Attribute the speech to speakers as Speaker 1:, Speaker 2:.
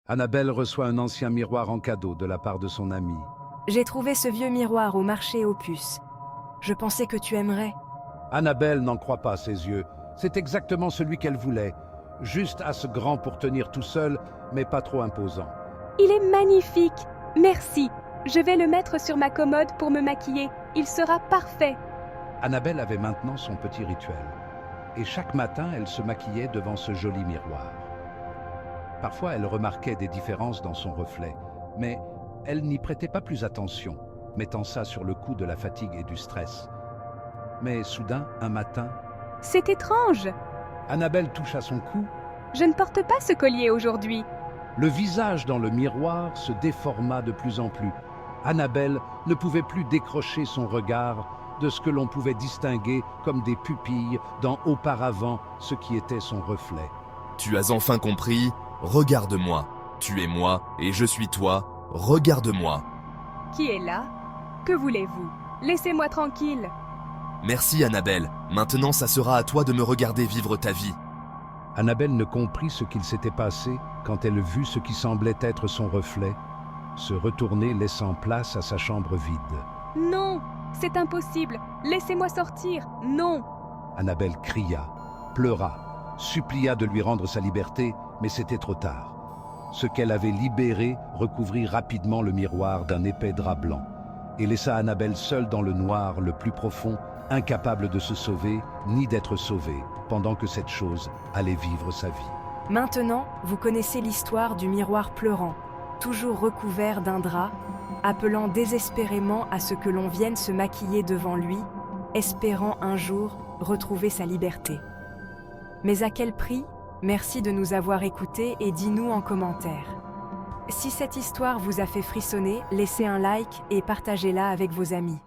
Speaker 1: Annabelle reçoit un ancien miroir en cadeau de la part de son amie.
Speaker 2: J'ai trouvé ce vieux miroir au marché aux puces. Je pensais que tu aimerais.
Speaker 1: Annabelle n'en croit pas ses yeux. C'est exactement celui qu'elle voulait. Juste assez grand pour tenir tout seul, mais pas trop imposant.
Speaker 3: Il est magnifique. Merci. Je vais le mettre sur ma commode pour me maquiller. Il sera parfait.
Speaker 1: Annabelle avait maintenant son petit rituel. Et chaque matin, elle se maquillait devant ce joli miroir. Parfois, elle remarquait des différences dans son reflet, mais elle n'y prêtait pas plus attention, mettant ça sur le coup de la fatigue et du stress. Mais soudain, un matin,
Speaker 3: C'est étrange.
Speaker 1: Annabelle touche à son cou.
Speaker 3: Je ne porte pas ce collier aujourd'hui.
Speaker 1: Le visage dans le miroir se déforma de plus en plus. Annabelle ne pouvait plus décrocher son regard de ce que l'on pouvait distinguer comme des pupilles dans auparavant ce qui était son reflet.
Speaker 4: Tu as enfin compris? Regarde-moi. Tu es moi et je suis toi. Regarde-moi.
Speaker 3: Qui est là? Que voulez-vous? Laissez-moi tranquille.
Speaker 4: Merci Annabelle. Maintenant ça sera à toi de me regarder vivre ta vie.
Speaker 1: Annabelle ne comprit ce qu'il s'était passé quand elle vit ce qui semblait être son reflet se retourner, laissant place à sa chambre vide.
Speaker 3: Non, c'est impossible. Laissez-moi sortir. Non.
Speaker 1: Annabelle cria, pleura, supplia de lui rendre sa liberté, mais c'était trop tard. Ce qu'elle avait libéré recouvrit rapidement le miroir d'un épais drap blanc et laissa Annabelle seule dans le noir le plus profond, incapable de se sauver ni d'être sauvée, pendant que cette chose allait vivre sa vie.
Speaker 2: Maintenant, vous connaissez l'histoire du miroir pleurant, toujours recouvert d'un drap, appelant désespérément à ce que l'on vienne se maquiller devant lui, espérant un jour retrouver sa liberté. Mais à quel prix? Merci de nous avoir écoutés et dis-nous en commentaire. Si cette histoire vous a fait frissonner, laissez un like et partagez-la avec vos amis.